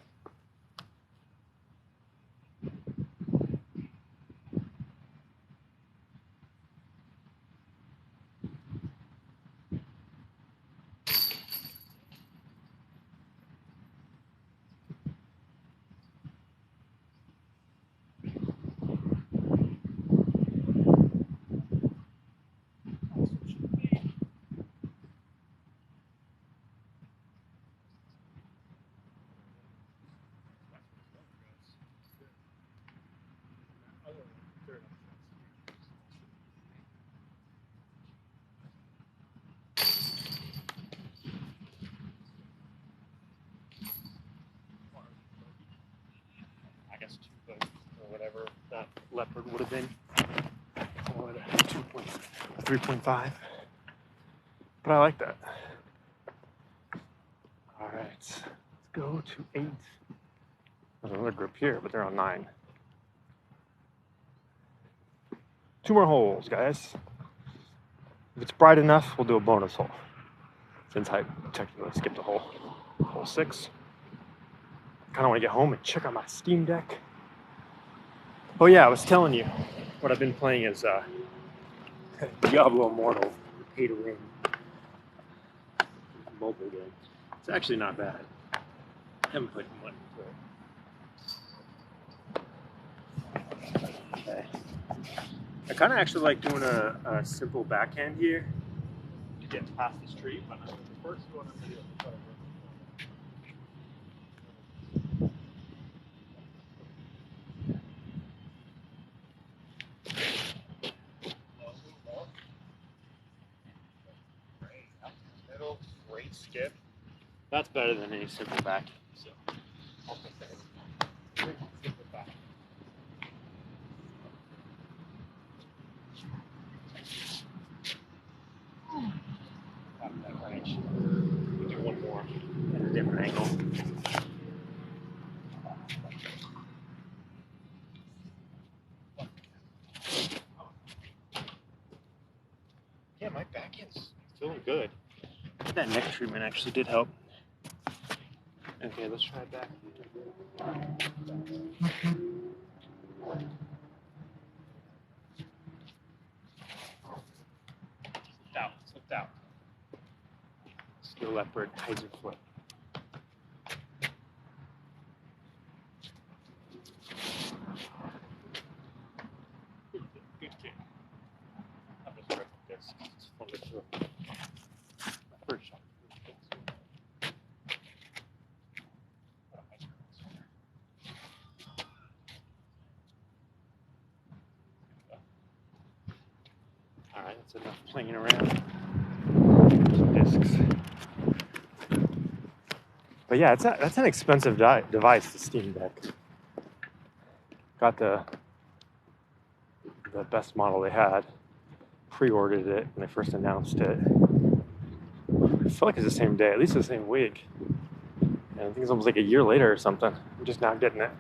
A: that leopard would have been. Or a 3.5. But I like that. All right, let's go to 8. There's another group here, but they're on 9. 2 more holes, guys. If it's bright enough, we'll do a bonus hole. Since I technically skipped a hole. Hole 6. Kind of want to get home and check on my Steam Deck. Oh yeah, I was telling you, what I've been playing is Diablo Immortal, pay to win mobile game. It's actually not bad. I haven't put money into it. Okay. I kind of actually like doing a simple backhand here to get past this tree, but the first one I'm going to do is great skip. That's better than any simple back. So I'll put that. Simple back. That range. We'll do one more at a different angle. Yeah, my backhand's feeling good. That neck treatment actually did help. Okay, let's try back. Slipped out. Steel leopard, hides your foot. Good kick. I'm just ripping this. It's fun to throw. My first shot. Alright, that's enough playing around. Discs. But yeah, that's an expensive device, the Steam Deck. Got the best model they had. Pre-ordered it when they first announced it. I feel like it's the same day, at least the same week. And I think it's almost like a year later or something. I'm just now getting it.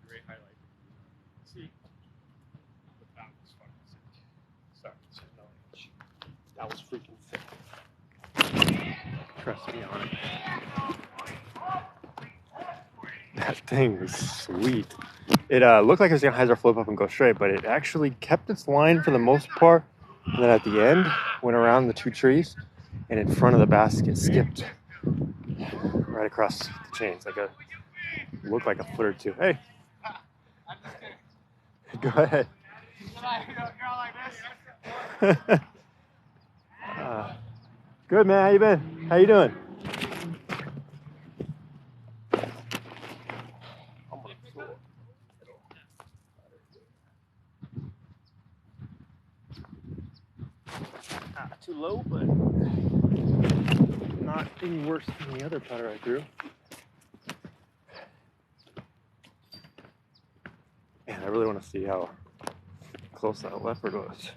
A: Great highlight. See, that was fucking sick. Sorry, that was freaking sick. Trust me on it. That thing was sweet. It looked like it was gonna hyzer flip up and go straight, but it actually kept its line for the most part. And then at the end, went around the 2 trees, and in front of the basket, skipped right across the chains, looked like a foot or 2. Hey, go ahead. Good, man. How you been? How you doing? Too low, but not any worse than the other putter I threw. Man, I really want to see how close that leopard was.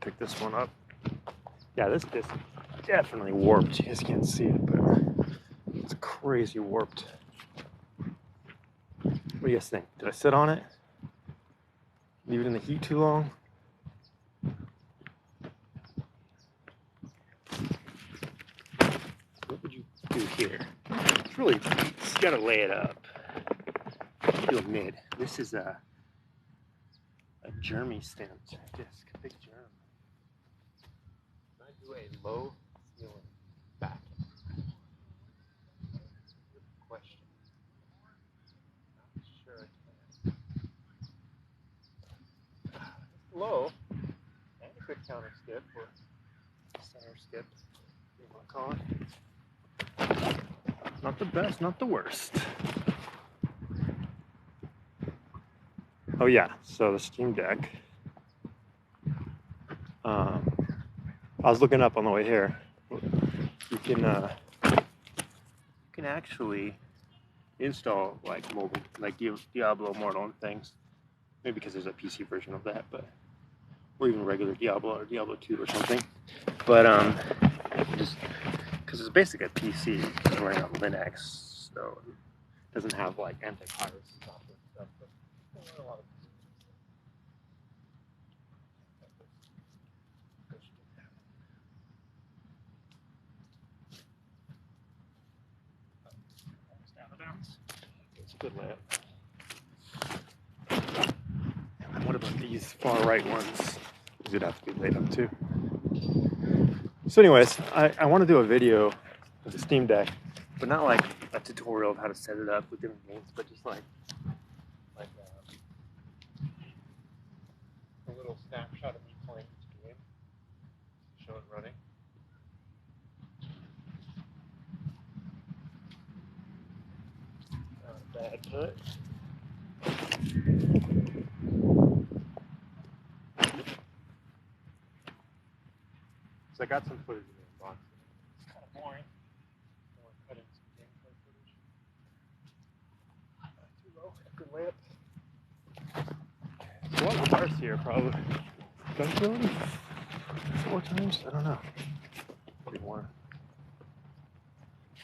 A: Pick this one up. Yeah, this disc is definitely warped. You guys can't see it, but it's crazy warped. What do you guys think? Did I sit on it? Leave it in the heat too long? What would you do here? It's really, you gotta lay it up. Do a mid. This is a germy stamped disc, a big germ.
B: Can I do a low ceiling back? Good question. Not sure I can. It's low and a good counter skip or center skip, you want to call it.
A: Not the best, not the worst. Oh yeah, so the Steam Deck. I was looking up on the way here. You can actually install like mobile, like Diablo Immortal and things. Maybe because there's a PC version of that, but or even regular Diablo or Diablo 2 or something. But just because it's basically a PC, it's running on Linux, so it doesn't have like antivirus stuff and stuff. But a lot of it's a good layup. What about these far right ones? These would have to be laid up too. So anyways, I want to do a video with the Steam Deck, but not like a tutorial of how to set it up with different games, but just like a little snapshot of me playing each game. Show it running. Not a bad put. So I got some footage in the box. It's kind of boring. More cutting some gameplay footage. Too low. Good layup. So what was ours here? Probably gun ability? 4 times? I don't know. Maybe more.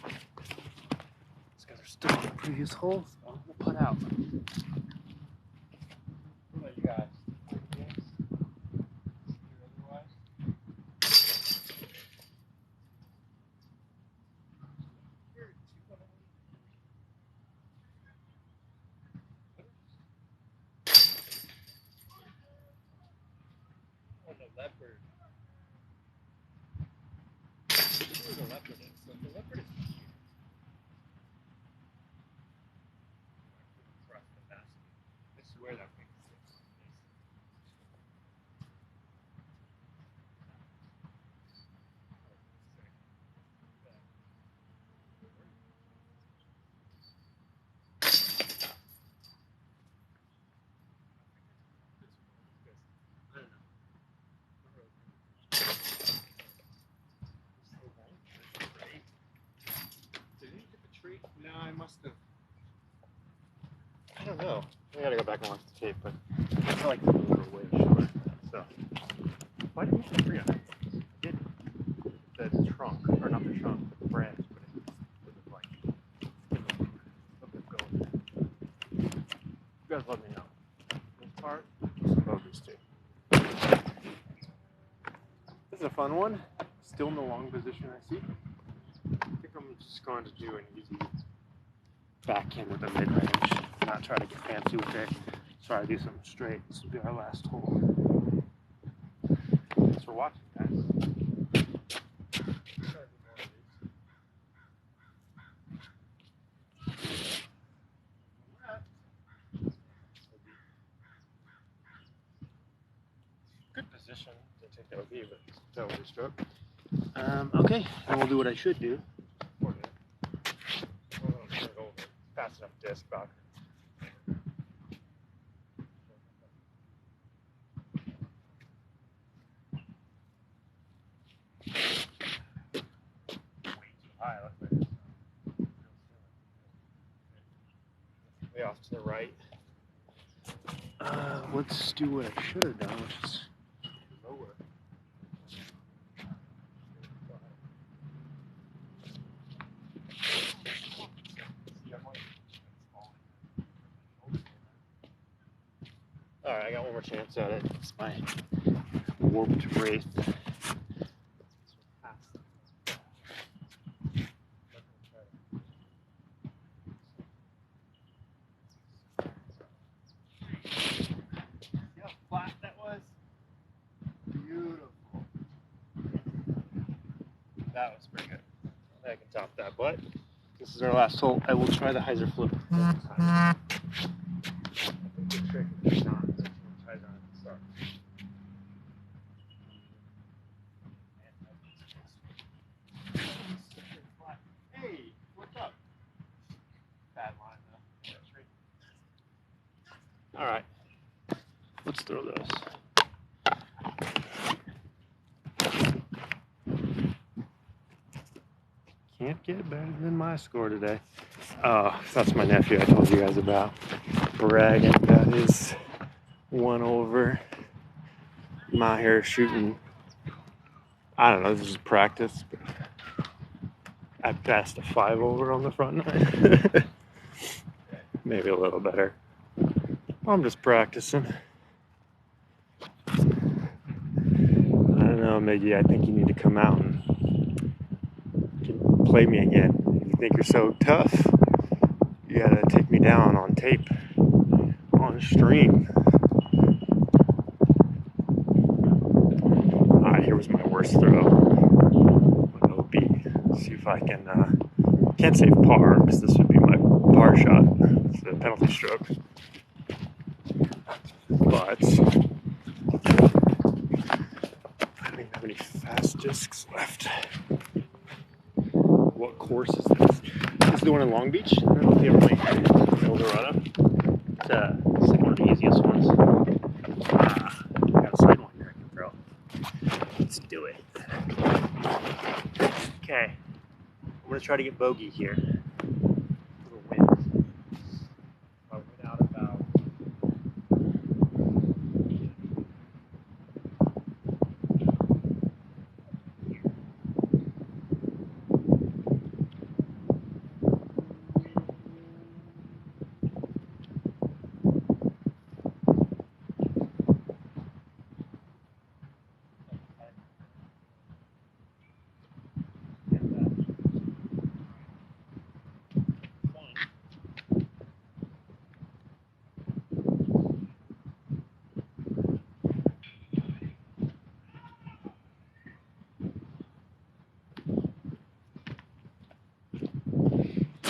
A: These guys are still in the previous holes. I'm gonna put out.
B: What about you guys? Otherwise? Oh, the leopard. This is where the leopard is. So the leopard is here. This is where that thing sits. Did he hit the tree? No, I must have.
A: I don't know. I gotta go back and watch the tape, but I feel like the were way short. So why did you hit the tree on it? I did the trunk, or not the trunk, but the branch, but it was like look at go. You guys let me know. This part, some bogeys too. This is a fun one. Still in the long position I see. I think I'm just going to do an easy back in with a mid-range. Not try to get fancy with it. Try to do something straight. This will be our last hole. Thanks for watching, guys. Good position to take LB, but that was a stroke. Okay, and we'll do what I should do. Fast enough disc back. Way off to the right. Let's do what I should have done, which is lower. more chance at it. It's my warped wraith. See how flat that was? Beautiful. That was pretty good. I can top that, but this is our last hole. I will try the hyzer flip. I think the trick is not to try that at the start. Hey, what's up? Bad line though. All right, let's throw those. Can't get better than my score today. Oh, that's my nephew I told you guys about. Bragging about his one over. My hair shooting. I don't know, this is practice, but I passed a 5 over on the front nine. Maybe a little better. I'm just practicing. I don't know, Miggy, I think you need to come out and play me again. If you think you're so tough, you gotta take me down on tape, on stream. Alright, here was my worst throw. OB. See if I can, can't save par, because this would be my par shot. It's the penalty stroke. But I don't even have any fast discs left. What course is this? This is the one in Long Beach. I don't know if you ever played El Dorado. It's like one of the easiest ones. Got a sidewinder I can throw. Let's do it. Okay. I'm going to try to get bogey here. Little wind. I went out about.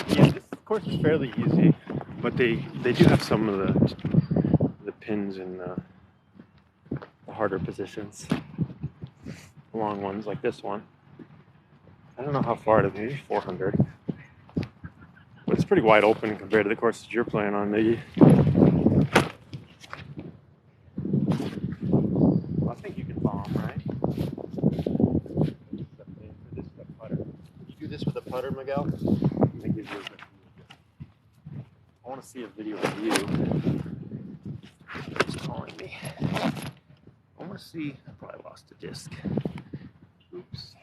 A: Yeah, this course is fairly easy, but they do have some of the pins in the harder positions. Long ones like this one. I don't know how far it is, maybe 400. But it's pretty wide open compared to the courses you're playing on, Miggy. Well, I think you can bomb, right? This is a putter. Can you do this with a putter, Miguel? Let me give you I want to see a video of you. It's calling me. I want to see. I probably lost a disc. Oops.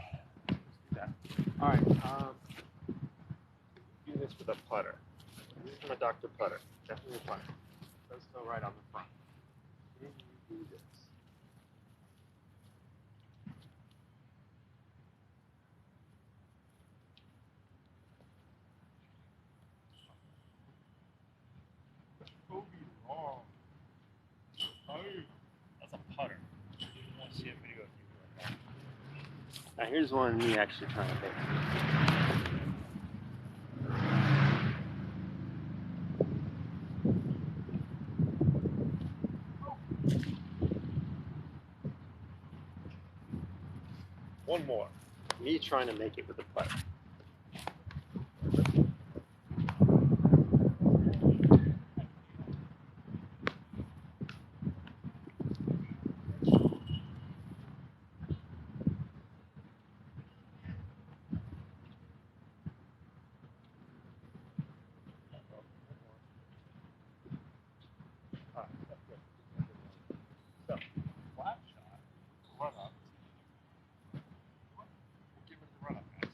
A: Let's do that. All right. Do this with a putter. This is from a Dr. Putter. Definitely a putter. Does go right on the front. Can you do this? That's a putter. I want to see a video of you doing that. Now here's one of me actually trying to hit. One more. Me trying to make it with a putter. So, flat shot, run up. We'll give it the run up, guys.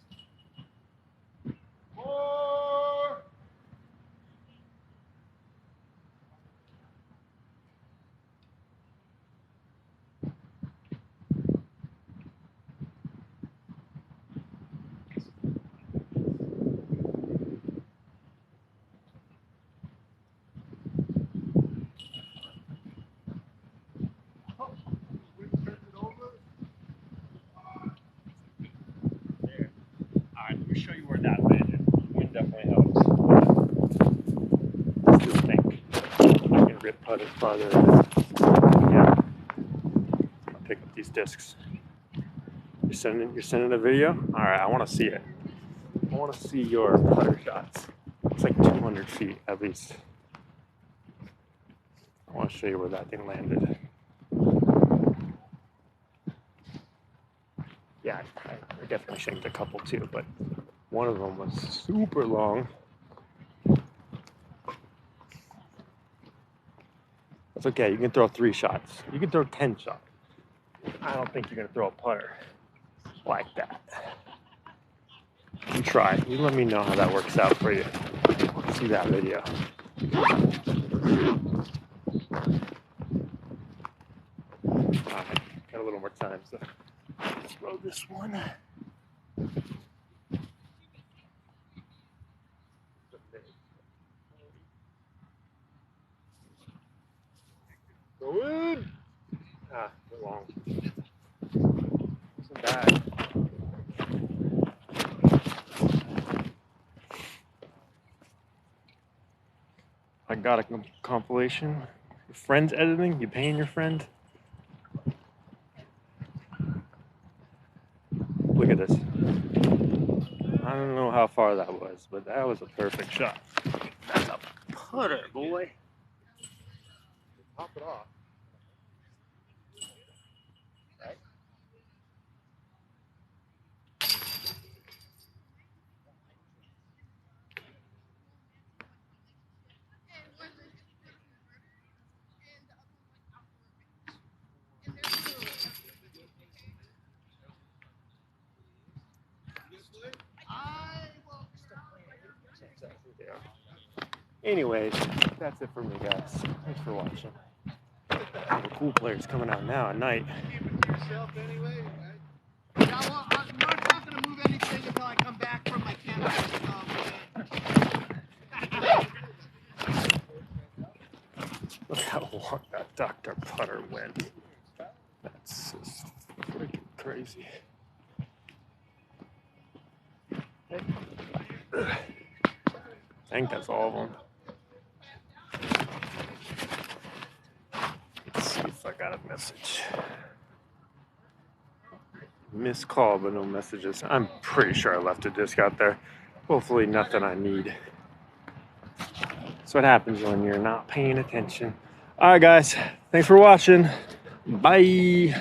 C: me show you where that landed. Wind definitely helps. I still think I can rip putt it farther. Yeah. I'll pick up these discs. You're sending a video? Alright, I want to see it. I want to see your putter shots. It's like 200 feet at least. I want to show you where that thing landed. Yeah, I definitely shanked a couple too, but one of them was super long. That's okay, you can throw 3 shots. You can throw 10 shots. I don't think you're going to throw a putter like that. You try. You let me know how that works out for you. See that video. Alright, got a little more time, so throw this one. Go in! Ah, too long. Wasn't bad. I got a compilation. Your friend's editing? You paying your friend? Look at this. I don't know how far that was, but that was a perfect shot. That's a putter, boy.
B: Top it off. Right?
A: Anyways, that's it for me, guys. Thanks for watching. The cool players coming out now at night.
B: Yourself anyway, right? Yeah, well, I'm not going to move anything until I come back from my camp.
A: Look how long that Dr. Putter went. That's just freaking crazy. I think that's all of them. Let's see if I got a message. Missed call, but no messages. I'm pretty sure I left a disc out there. Hopefully nothing I need. That's what happens when you're not paying attention. All right, guys. Thanks for watching. Bye.